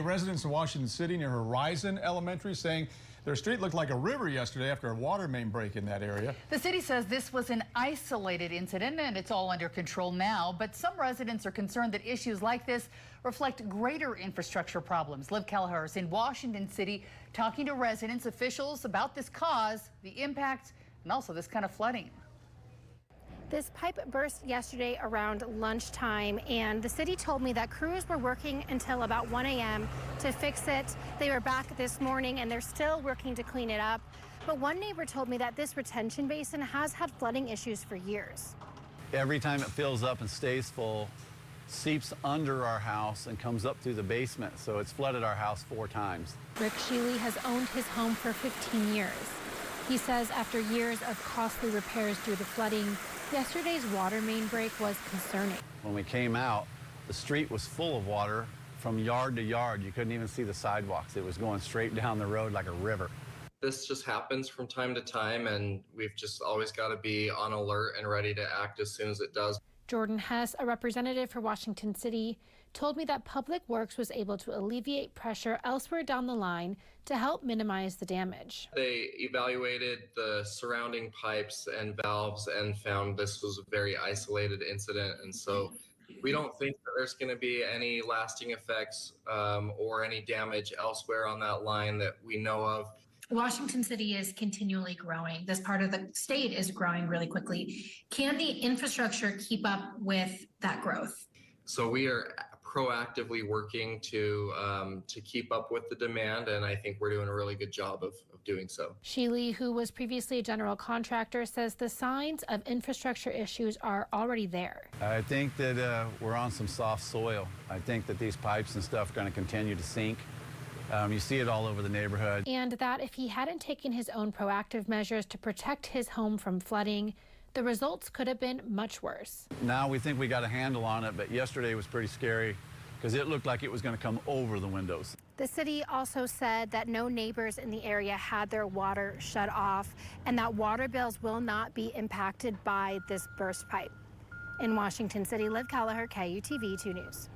Residents in Washington City near Horizon Elementary saying their street looked like a river yesterday after a water main break in that area. The city says this was an isolated incident and it's all under control now, but some residents are concerned that issues like this reflect greater infrastructure problems. Liv Kelleher is in Washington City talking to residents, officials about this cause, the impact, and also this kind of flooding. This pipe burst yesterday around lunchtime, and the city told me that crews were working until about 1 a.m. to fix it. They were back this morning, and they're still working to clean it up. But one neighbor told me that this retention basin has had flooding issues for years. Every time it fills up and stays full, seeps under our house and comes up through the basement, so it's flooded our house 4 times. Rick Sheely has owned his home for 15 years. He says after years of costly repairs due to flooding, yesterday's water main break was concerning. When we came out, the street was full of water from yard to yard. You couldn't even see the sidewalks. It was going straight down the road like a river. This just happens from time to time, and we've just always got to be on alert and ready to act as soon as it does. Jordan Hess, a representative for Washington City, told me that Public Works was able to alleviate pressure elsewhere down the line to help minimize the damage. They evaluated the surrounding pipes and valves and found this was a very isolated incident, and so we don't think that there's going to be any lasting effects or any damage elsewhere on that line that we know of. Washington City is continually growing. This part of the state is growing really quickly. Can the infrastructure keep up with that growth? So we are proactively working to keep up with the demand, and I think we're doing a really good job of doing so. Sheely, who was previously a general contractor, says the signs of infrastructure issues are already there. I think that we're on some soft soil. I think that these pipes and stuff are going to continue to sink. You see it all over the neighborhood. And that if he hadn't taken his own proactive measures to protect his home from flooding, the results could have been much worse. Now we think we got a handle on it, but yesterday was pretty scary because it looked like it was going to come over the windows. The city also said that no neighbors in the area had their water shut off and that water bills will not be impacted by this burst pipe. In Washington City, Liv Kelleher, KUTV 2 News.